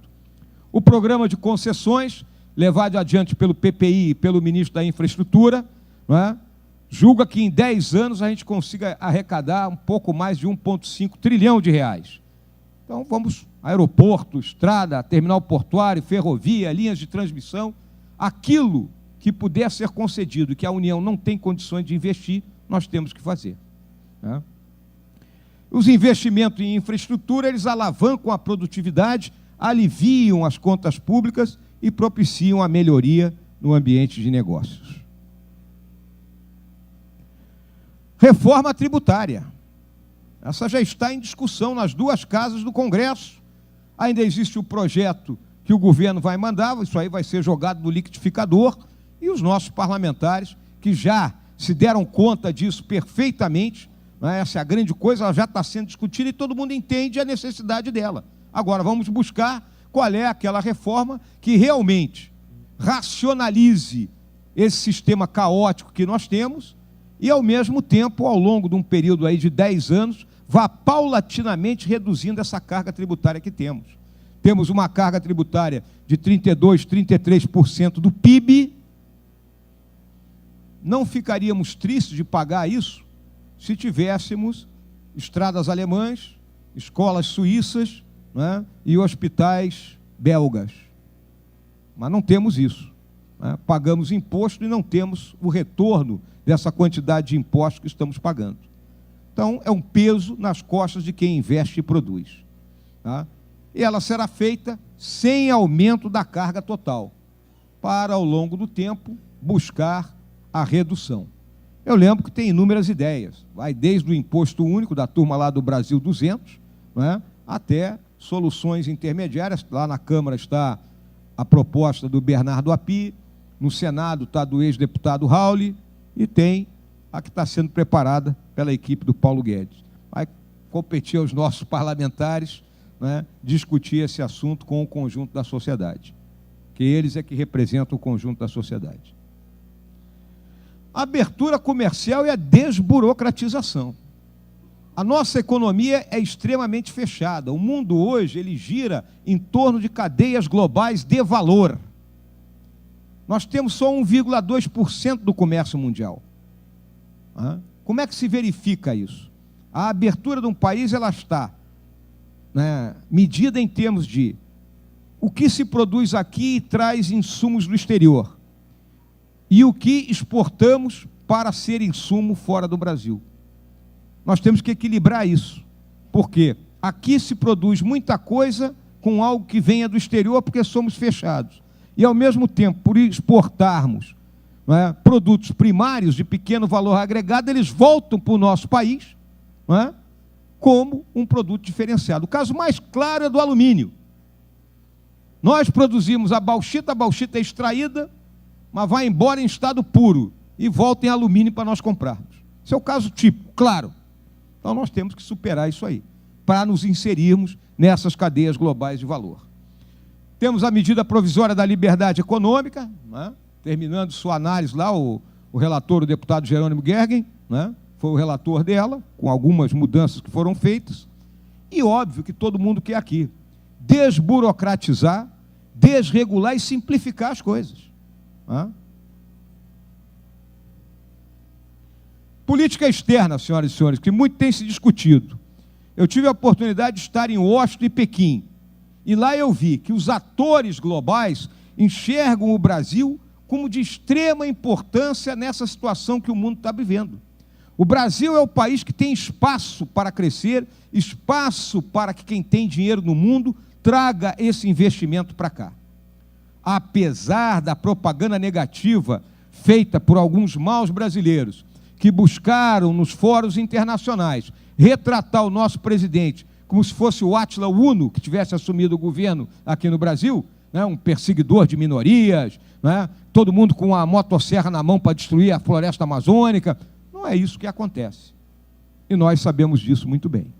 O programa de concessões, levado adiante pelo PPI e pelo ministro da Infraestrutura, não é? Julga que em 10 anos a gente consiga arrecadar um pouco mais de 1,5 trilhão de reais. Então vamos, aeroporto, estrada, terminal portuário, ferrovia, linhas de transmissão, aquilo que puder ser concedido, que a União não tem condições de investir, nós temos que fazer. Né? Os investimentos em infraestrutura, eles alavancam a produtividade, aliviam as contas públicas e propiciam a melhoria no ambiente de negócios. Reforma tributária. Essa já está em discussão nas duas casas do Congresso. Ainda existe o projeto que o governo vai mandar, isso aí vai ser jogado no liquidificador, e os nossos parlamentares, que já se deram conta disso perfeitamente, né, essa é a grande coisa, ela já está sendo discutida e todo mundo entende a necessidade dela. Agora, vamos buscar qual é aquela reforma que realmente racionalize esse sistema caótico que nós temos e, ao mesmo tempo, ao longo de um período aí de 10 anos, vá paulatinamente reduzindo essa carga tributária que temos. Temos uma carga tributária de 32%, 33% do PIB. Não ficaríamos tristes de pagar isso se tivéssemos estradas alemãs, escolas suíças, né, e hospitais belgas. Mas não temos isso. Né? Pagamos imposto e não temos o retorno dessa quantidade de impostos que estamos pagando. Então, é um peso nas costas de quem investe e produz. Tá? E ela será feita sem aumento da carga total, para, ao longo do tempo, buscar a redução. Eu lembro que tem inúmeras ideias, vai desde o imposto único da turma lá do Brasil 200, né, até soluções intermediárias. Lá na Câmara está a proposta do Bernardo Api, no Senado está do ex-deputado Rauli, e tem a que está sendo preparada pela equipe do Paulo Guedes. Vai competir aos nossos parlamentares, né, discutir esse assunto com o conjunto da sociedade, que eles é que representam o conjunto da sociedade. A abertura comercial e a desburocratização. A nossa economia é extremamente fechada. O mundo hoje ele gira em torno de cadeias globais de valor. Nós temos só 1,2% do comércio mundial. Como é que se verifica isso? A abertura de um país ela está, né, medida em termos de o que se produz aqui e traz insumos do exterior e o que exportamos para ser insumo fora do Brasil. Nós temos que equilibrar isso, porque aqui se produz muita coisa com algo que venha do exterior, porque somos fechados. E, ao mesmo tempo, por exportarmos, não é, produtos primários de pequeno valor agregado, eles voltam para o nosso país, não é, como um produto diferenciado. O caso mais claro é do alumínio. Nós produzimos a bauxita é extraída, mas vai embora em estado puro e volta em alumínio para nós comprarmos. Esse é o caso típico, claro. Então nós temos que superar isso aí, para nos inserirmos nessas cadeias globais de valor. Temos a medida provisória da liberdade econômica, né? Terminando sua análise lá, o relator, o deputado Jerônimo Gergen, né? Foi o relator dela, com algumas mudanças que foram feitas. E óbvio que todo mundo quer aqui desburocratizar, desregular e simplificar as coisas. Política externa, senhoras e senhores, que muito tem se discutido. Eu tive a oportunidade de estar em Washington e Pequim, e lá eu vi que os atores globais enxergam o Brasil como de extrema importância nessa situação que o mundo está vivendo. O Brasil é o país que tem espaço para crescer, espaço para que quem tem dinheiro no mundo traga esse investimento para cá. Apesar da propaganda negativa feita por alguns maus brasileiros que buscaram nos fóruns internacionais retratar o nosso presidente como se fosse o Átila Uno, que tivesse assumido o governo aqui no Brasil, né, um perseguidor de minorias, né, todo mundo com a motosserra na mão para destruir a floresta amazônica. Não é isso que acontece. E nós sabemos disso muito bem,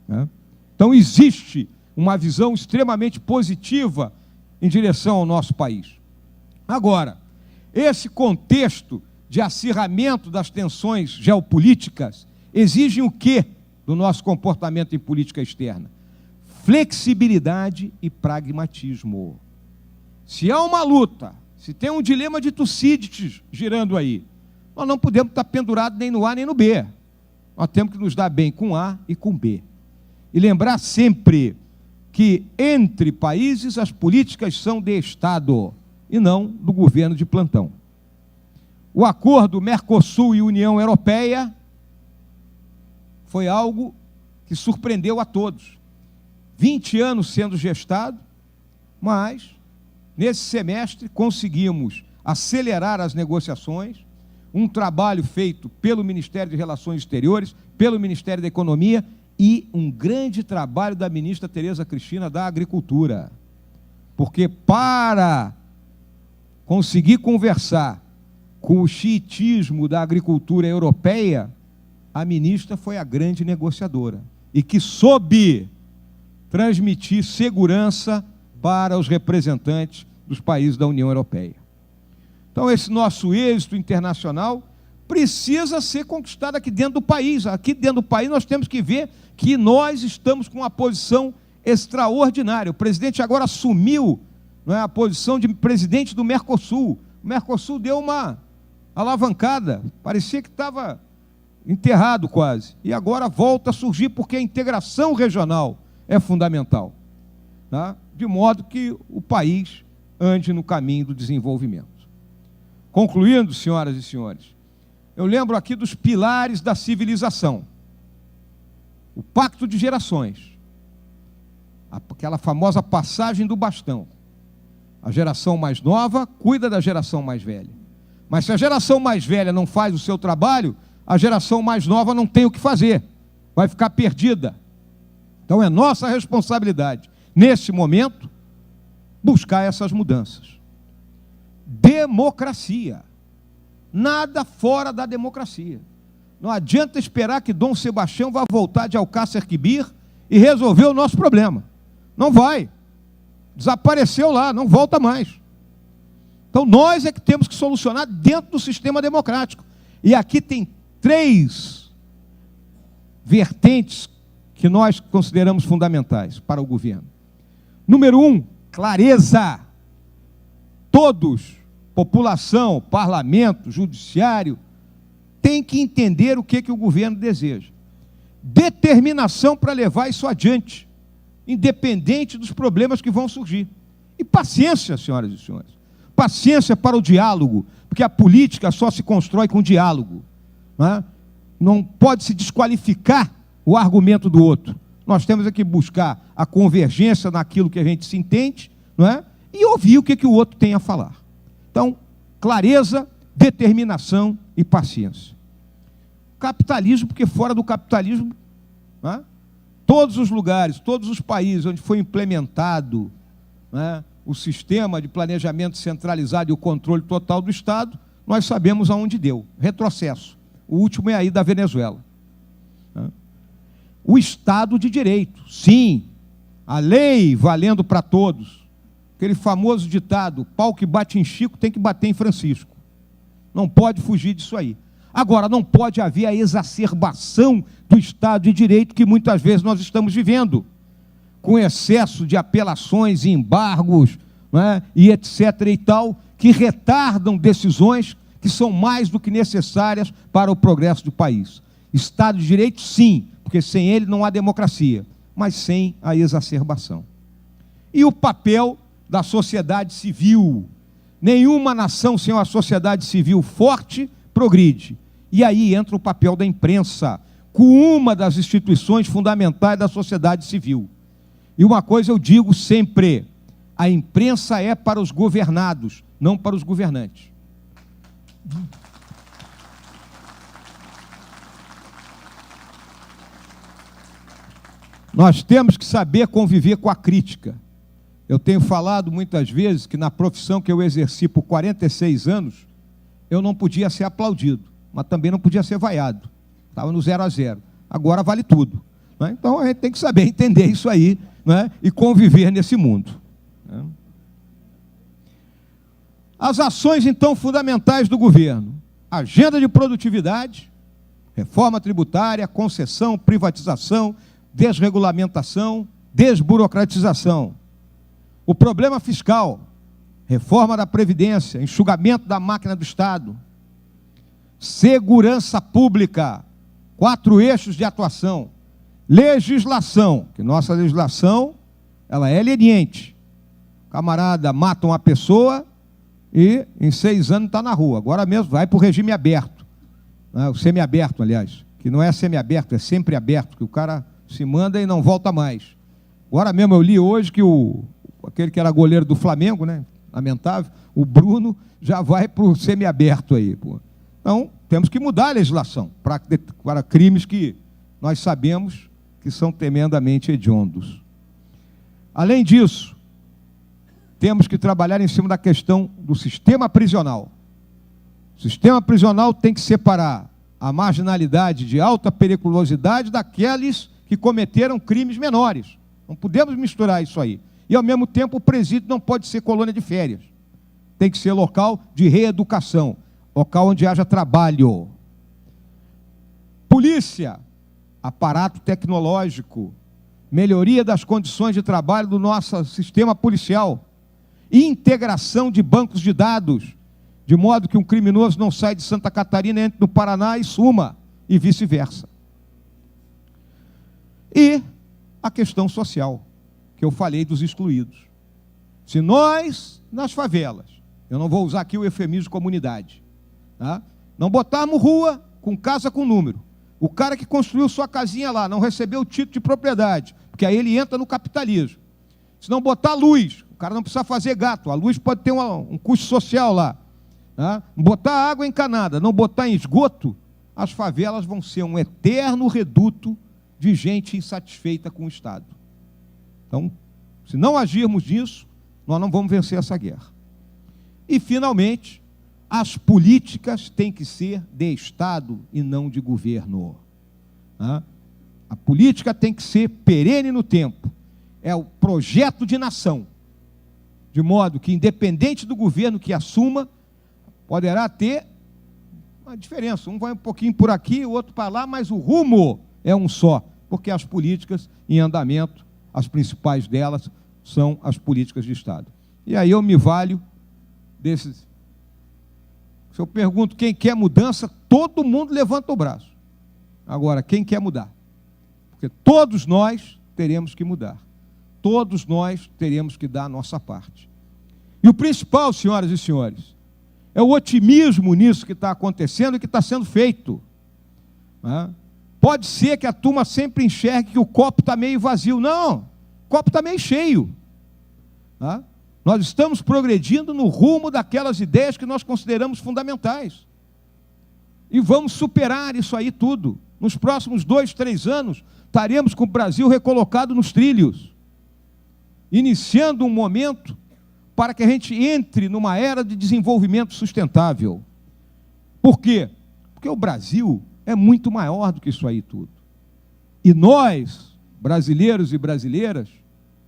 né? Então existe uma visão extremamente positiva em direção ao nosso país. Agora, esse contexto de acirramento das tensões geopolíticas exige o quê do nosso comportamento em política externa? Flexibilidade e pragmatismo. Se há uma luta, se tem um dilema de Tucídides girando aí, nós não podemos estar pendurados nem no A nem no B. Nós temos que nos dar bem com A e com B. E lembrar sempre que entre países as políticas são de Estado e não do governo de plantão. O acordo Mercosul e União Europeia foi algo que surpreendeu a todos. 20 anos sendo gestado, mas nesse semestre conseguimos acelerar as negociações, um trabalho feito pelo Ministério de Relações Exteriores, pelo Ministério da Economia e um grande trabalho da ministra Tereza Cristina da Agricultura. Porque para conseguir conversar com o xiitismo da agricultura europeia, a ministra foi a grande negociadora e que soube transmitir segurança para os representantes dos países da União Europeia. Então, esse nosso êxito internacional precisa ser conquistado aqui dentro do país. Aqui dentro do país nós temos que ver que nós estamos com uma posição extraordinária. O presidente agora assumiu, não é, a posição de presidente do Mercosul. O Mercosul deu uma alavancada, parecia que estava enterrado quase, e agora volta a surgir porque a integração regional é fundamental, tá? De modo que o país ande no caminho do desenvolvimento. Concluindo, senhoras e senhores, eu lembro aqui dos pilares da civilização. O pacto de gerações, aquela famosa passagem do bastão. A geração mais nova cuida da geração mais velha. Mas se a geração mais velha não faz o seu trabalho, a geração mais nova não tem o que fazer, vai ficar perdida. Então é nossa responsabilidade, nesse momento, buscar essas mudanças. Democracia. Nada fora da democracia. Não adianta esperar que Dom Sebastião vá voltar de Alcácer Quibir e resolver o nosso problema. Não vai. Desapareceu lá, não volta mais. Então nós é que temos que solucionar dentro do sistema democrático. E aqui tem 3 vertentes que nós consideramos fundamentais para o governo. Número 1, clareza. Todos, população, parlamento, judiciário, tem que entender o que o governo deseja. Determinação para levar isso adiante, independente dos problemas que vão surgir. E paciência, senhoras e senhores. Paciência para o diálogo, porque a política só se constrói com diálogo. Não pode se desqualificar o argumento do outro. Nós temos que buscar a convergência naquilo que a gente se entende, não é? E ouvir o que o outro tem a falar. Então, clareza, determinação e paciência. Capitalismo, porque fora do capitalismo, não é? Todos os lugares, todos os países onde foi implementado, não é, o sistema de planejamento centralizado e o controle total do Estado, nós sabemos aonde deu. Retrocesso. O último é aí da Venezuela. O Estado de Direito, sim, a lei valendo para todos. Aquele famoso ditado, pau que bate em Chico tem que bater em Francisco. Não pode fugir disso aí. Agora, não pode haver a exacerbação do Estado de Direito que muitas vezes nós estamos vivendo, com excesso de apelações e embargos, não é? E etc. e tal, que retardam decisões que são mais do que necessárias para o progresso do país. Estado de Direito, sim, porque sem ele não há democracia, mas sem a exacerbação. E o papel da sociedade civil. Nenhuma nação sem uma sociedade civil forte progride. E aí entra o papel da imprensa, com uma das instituições fundamentais da sociedade civil. E uma coisa eu digo sempre: a imprensa é para os governados, não para os governantes. Nós temos que saber conviver com a crítica. Eu tenho falado muitas vezes que na profissão que eu exerci por 46 anos, eu não podia ser aplaudido, mas também não podia ser vaiado. Estava no 0 a 0. Agora vale tudo. Né? Então a gente tem que saber entender isso aí, né? E conviver nesse mundo. Né? As ações, então, fundamentais do governo: agenda de produtividade, reforma tributária, concessão, privatização, desregulamentação, desburocratização. O problema fiscal, reforma da Previdência, enxugamento da máquina do Estado, segurança pública, 4 eixos de atuação, legislação, que nossa legislação, ela é leniente. Camarada mata uma pessoa e em 6 anos está na rua. Agora mesmo vai para o regime aberto, né? O semiaberto, aliás, que não é semiaberto, é sempre aberto, que o cara se manda e não volta mais. Agora mesmo eu li hoje que aquele que era goleiro do Flamengo, né? Lamentável, o Bruno já vai para o semiaberto aí. Pô. Então, temos que mudar a legislação para crimes que nós sabemos que são tremendamente hediondos. Além disso, temos que trabalhar em cima da questão do sistema prisional. O sistema prisional tem que separar a marginalidade de alta periculosidade daqueles que cometeram crimes menores. Não podemos misturar isso aí. E, ao mesmo tempo, o presídio não pode ser colônia de férias. Tem que ser local de reeducação, local onde haja trabalho. Polícia, aparato tecnológico, melhoria das condições de trabalho do nosso sistema policial, integração de bancos de dados, de modo que um criminoso não saia de Santa Catarina, entre no Paraná e suma, e vice-versa. E a questão social, que eu falei dos excluídos. Se nós, nas favelas, eu não vou usar aqui o eufemismo comunidade, tá? Não botarmos rua com casa com número, o cara que construiu sua casinha lá não recebeu o título de propriedade, porque aí ele entra no capitalismo. Se não botar luz, o cara não precisa fazer gato, a luz pode ter um custo social lá. Tá? Botar água encanada, não botar em esgoto, as favelas vão ser um eterno reduto de gente insatisfeita com o Estado. Então, se não agirmos nisso, nós não vamos vencer essa guerra. E, finalmente, as políticas têm que ser de Estado e não de governo. Tá? A política tem que ser perene no tempo. É o projeto de nação. De modo que, independente do governo que assuma, poderá ter uma diferença. Um vai um pouquinho por aqui, o outro para lá, mas o rumo é um só. Porque as políticas em andamento, as principais delas, são as políticas de Estado. E aí eu me valho desses. Se eu pergunto quem quer mudança, todo mundo levanta o braço. Agora, quem quer mudar? Porque todos nós teremos que mudar. Todos nós teremos que dar a nossa parte. E o principal, senhoras e senhores, é o otimismo nisso que está acontecendo e que está sendo feito. Né? Pode ser que a turma sempre enxergue que o copo está meio vazio. Não, o copo está meio cheio. Tá? Nós estamos progredindo no rumo daquelas ideias que nós consideramos fundamentais. E vamos superar isso aí tudo. Nos próximos 2, 3 anos, estaremos com o Brasil recolocado nos trilhos, iniciando um momento para que a gente entre numa era de desenvolvimento sustentável. Por quê? Porque o Brasil é muito maior do que isso aí tudo. E nós, brasileiros e brasileiras,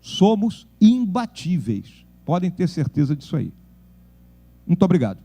somos imbatíveis. Podem ter certeza disso aí. Muito obrigado.